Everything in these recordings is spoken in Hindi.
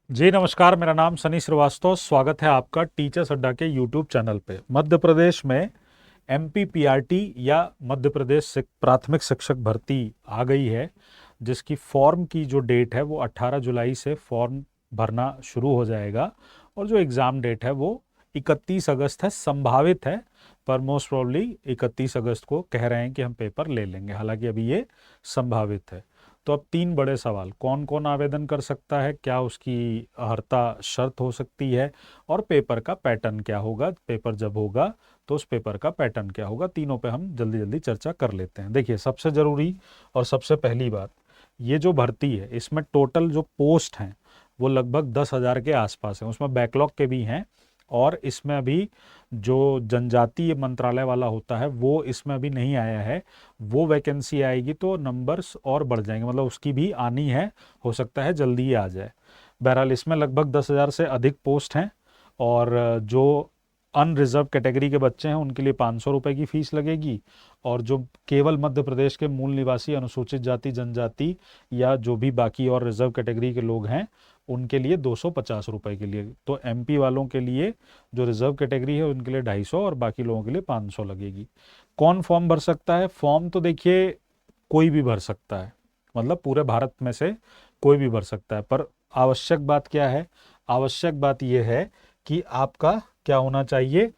जी नमस्कार, मेरा नाम सनी श्रीवास्तव। स्वागत है आपका टीचर्स अड्डा के यूट्यूब चैनल पे। मध्य प्रदेश में एमपीपीआरटी या मध्य प्रदेश प्राथमिक शिक्षक भर्ती आ गई है, जिसकी फॉर्म की जो डेट है वो 18 जुलाई से फॉर्म भरना शुरू हो जाएगा और जो एग्ज़ाम डेट है वो 31 अगस्त है। संभावित है, पर मोस्ट प्रोबेबली 31 अगस्त को कह रहे हैं कि हम पेपर ले लेंगे, हालांकि अभी ये संभावित है। तो अब तीन बड़े सवाल: कौन कौन आवेदन कर सकता है, क्या उसकी अर्हता शर्त हो सकती है, और पेपर का पैटर्न क्या होगा, पेपर जब होगा तो उस पेपर का पैटर्न क्या होगा। तीनों पे हम जल्दी जल्दी चर्चा कर लेते हैं। देखिए, सबसे ज़रूरी और सबसे पहली बात, ये जो भर्ती है इसमें टोटल जो पोस्ट हैं वो लगभग 10,000 के आसपास हैं। उसमें बैकलॉग के भी हैं, और इसमें अभी जो जनजातीय मंत्रालय वाला होता है वो इसमें अभी नहीं आया है। वो वैकेंसी आएगी तो नंबर्स और बढ़ जाएंगे, मतलब उसकी भी आनी है, हो सकता है जल्दी ही आ जाए। बहरहाल इसमें लगभग 10,000 से अधिक पोस्ट हैं, और जो अनरिजर्व कैटेगरी के बच्चे हैं उनके लिए 500 रुपये की फ़ीस लगेगी, और जो केवल मध्य प्रदेश के मूल निवासी अनुसूचित जाति जनजाति या जो भी बाकी और रिजर्व कैटेगरी के लोग हैं उनके लिए 250 रुपये के लिए। तो एमपी वालों के लिए, जो रिजर्व कैटेगरी है उनके लिए 250 और बाकी लोगों के लिए 500 लगेगी। कौन फॉर्म भर सकता है? फॉर्म तो देखिए कोई भी भर सकता है, मतलब पूरे भारत में से कोई भी भर सकता है, पर आवश्यक बात क्या है? आवश्यक बात यह है कि आपका क्या होना चाहिए?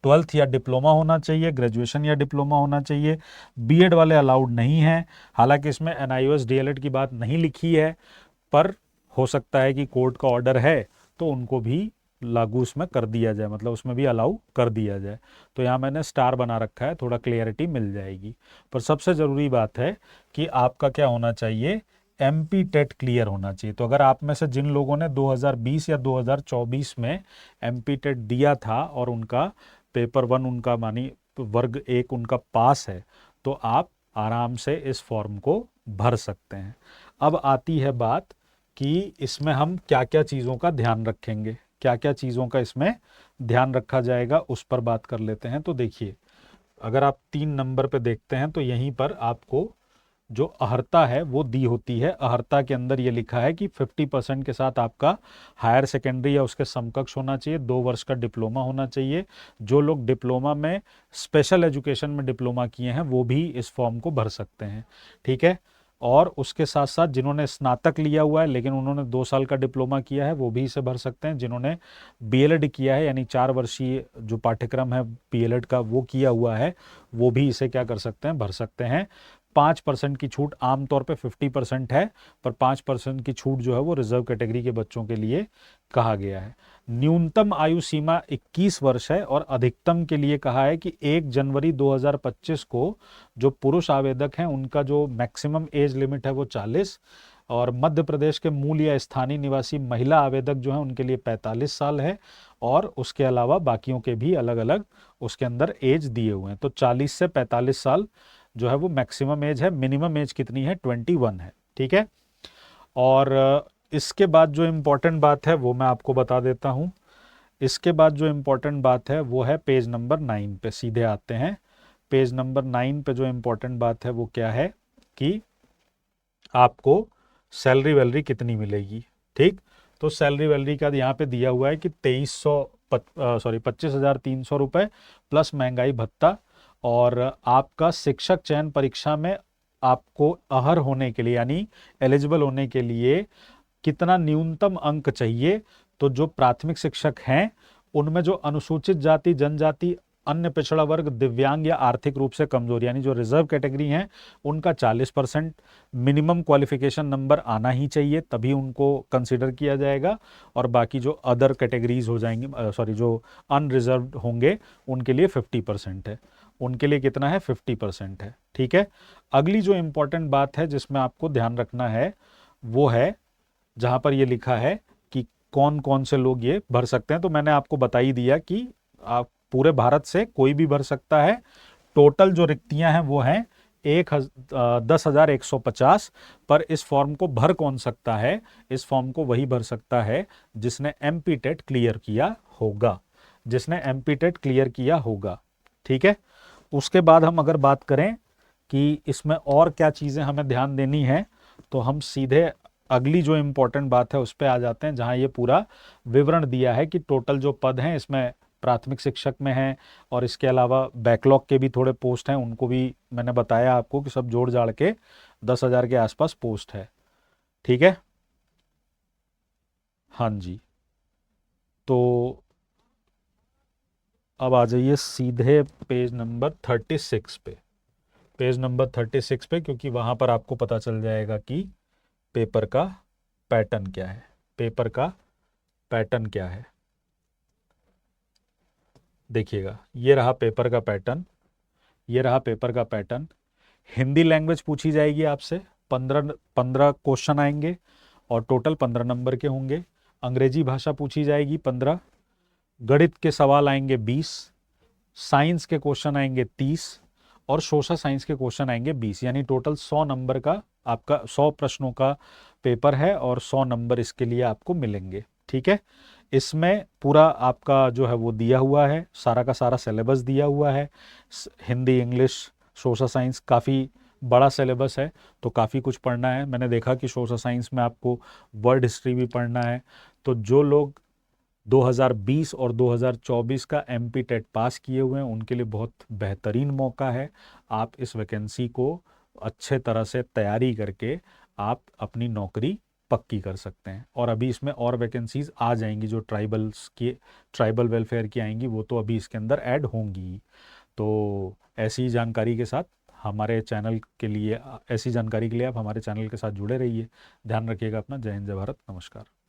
12th या डिप्लोमा होना चाहिए, ग्रेजुएशन या डिप्लोमा होना चाहिए। बीएड वाले अलाउड नहीं हैं। हालांकि इसमें एनआईओएस डीएलएड की बात नहीं लिखी है, पर हो सकता है कि कोर्ट का ऑर्डर है तो उनको भी लागू उसमें कर दिया जाए, मतलब उसमें भी अलाउ कर दिया जाए। तो यहाँ मैंने स्टार बना रखा है, थोड़ा क्लियरिटी मिल जाएगी। पर सबसे ज़रूरी बात है कि आपका क्या होना चाहिए? एमपी टेट क्लियर होना चाहिए। तो अगर आप में से जिन लोगों ने 2020 या 2024 में एमपी टेट दिया था और उनका पेपर वन, उनका मानी वर्ग एक उनका पास है, तो आप आराम से इस फॉर्म को भर सकते हैं। अब आती है बात कि इसमें हम क्या क्या चीज़ों का ध्यान रखेंगे, क्या क्या चीज़ों का इसमें ध्यान रखा जाएगा, उस पर बात कर लेते हैं। तो देखिए, अगर आप 3 नंबर पे देखते हैं तो यहीं पर आपको जो अहर्ता है वो दी होती है। अहर्ता के अंदर ये लिखा है कि 50% के साथ आपका हायर सेकेंडरी या उसके समकक्ष होना चाहिए, 2 वर्ष का डिप्लोमा होना चाहिए। जो लोग डिप्लोमा में, स्पेशल एजुकेशन में डिप्लोमा किए हैं वो भी इस फॉर्म को भर सकते हैं, ठीक है। और उसके साथ साथ जिन्होंने स्नातक लिया हुआ है लेकिन उन्होंने 2 साल का डिप्लोमा किया है वो भी इसे भर सकते हैं। जिन्होंने बीएलएड किया है, यानी 4 वर्षीय जो पाठ्यक्रम है बीएलएड का वो किया हुआ है, वो भी इसे क्या कर सकते हैं? भर सकते हैं। 5% की छूट, आमतौर पे 50% है, पर 5% की छूट जो है वो रिजर्व कैटेगरी के बच्चों के लिए कहा गया है। न्यूनतम आयु सीमा 21 वर्ष है, और अधिकतम के लिए कहा है कि 1 जनवरी 2025 को जो पुरुष आवेदक हैं उनका जो मैक्सिमम एज लिमिट है वो 40, और मध्य प्रदेश के मूल या स्थानीय निवासी महिला आवेदक जो हैं उनके लिए 45 साल है, और उसके अलावा बाकियों के भी अलग अलग उसके अंदर एज दिए हुए हैं। तो 40 से 45 साल जो है वो मैक्सिमम एज है। मिनिमम एज कितनी है? 21 है, ठीक है। और इसके बाद जो इम्पोर्टेंट बात है वो मैं आपको बता देता हूँ। इसके बाद जो इम्पोर्टेंट बात है वो है पेज नंबर 9 पे। सीधे आते हैं पेज नंबर 9 पे। जो इम्पोर्टेंट बात है वो क्या है कि आपको सैलरी वैलरी कितनी मिलेगी, ठीक। तो सैलरी वैलरी का यहाँ पे दिया हुआ है कि 25,300 रुपये प्लस महंगाई भत्ता। और आपका शिक्षक चयन परीक्षा में आपको अहर होने के लिए, यानी एलिजिबल होने के लिए कितना न्यूनतम अंक चाहिए? तो जो प्राथमिक शिक्षक हैं उनमें जो अनुसूचित जाति जनजाति, अन्य पिछड़ा वर्ग, दिव्यांग या आर्थिक रूप से कमजोर, यानी जो रिजर्व कैटेगरी हैं उनका 40% मिनिमम क्वालिफिकेशन नंबर आना ही चाहिए, तभी उनको कंसिडर किया जाएगा। और बाकी जो अदर कैटेगरीज हो जाएंगी, सॉरी, जो अनरिजर्व्ड होंगे उनके लिए 50% है। उनके लिए कितना है? 50% है, ठीक है। अगली जो इंपॉर्टेंट बात है जिसमें आपको ध्यान रखना है वो है जहां पर ये लिखा है कि कौन कौन से लोग ये भर सकते हैं। तो मैंने आपको बता ही दिया कि आप पूरे भारत से कोई भी भर सकता है। टोटल जो रिक्तियां हैं वो हैं 10,150। पर इस फॉर्म को भर कौन सकता है? इस फॉर्म को वही भर सकता है जिसने एमपी टेट क्लियर किया होगा, जिसने एमपी टेट क्लियर किया होगा, ठीक है। उसके बाद हम अगर बात करें कि इसमें और क्या चीज़ें हमें ध्यान देनी है, तो हम सीधे अगली जो इम्पोर्टेंट बात है उस पर आ जाते हैं, जहाँ ये पूरा विवरण दिया है कि टोटल जो पद हैं इसमें प्राथमिक शिक्षक में हैं, और इसके अलावा बैकलॉग के भी थोड़े पोस्ट हैं, उनको भी मैंने बताया आपको कि सब जोड़ जाड़ के 10,000 के आसपास पोस्ट है। ठीक है, हाँ जी। तो अब आ जाइए सीधे पेज नंबर 36 पे, पेज नंबर 36 पे, क्योंकि वहाँ पर आपको पता चल जाएगा कि पेपर का पैटर्न क्या है, पेपर का पैटर्न क्या है। देखिएगा, ये रहा पेपर का पैटर्न, ये रहा पेपर का पैटर्न। हिंदी लैंग्वेज पूछी जाएगी आपसे, 15 क्वेश्चन आएंगे और टोटल 15 नंबर के होंगे। अंग्रेजी भाषा पूछी जाएगी 15, गणित के सवाल आएंगे 20, साइंस के क्वेश्चन आएंगे 30 और सोशल साइंस के क्वेश्चन आएंगे 20, यानी टोटल 100 नंबर का आपका 100 प्रश्नों का पेपर है और 100 नंबर इसके लिए आपको मिलेंगे। ठीक है, इसमें पूरा आपका जो है वो दिया हुआ है, सारा का सारा सिलेबस दिया हुआ है। हिंदी, इंग्लिश, सोशल साइंस, काफ़ी बड़ा सिलेबस है, तो काफ़ी कुछ पढ़ना है। मैंने देखा कि सोशल साइंस में आपको वर्ल्ड हिस्ट्री भी पढ़ना है, तो जो लोग 2020 और 2024 का एमपी टेट पास किए हुए हैं उनके लिए बहुत बेहतरीन मौका है। आप इस वैकेंसी को अच्छे तरह से तैयारी करके आप अपनी नौकरी पक्की कर सकते हैं। और अभी इसमें और वैकेंसीज आ जाएंगी, जो ट्राइबल वेलफेयर की आएंगी वो तो अभी इसके अंदर ऐड होंगी। तो ऐसी जानकारी के साथ हमारे चैनल के लिए, ऐसी जानकारी के लिए आप हमारे चैनल के साथ जुड़े रहिए। ध्यान रखिएगा अपना। जय हिंद, जय भारत, नमस्कार।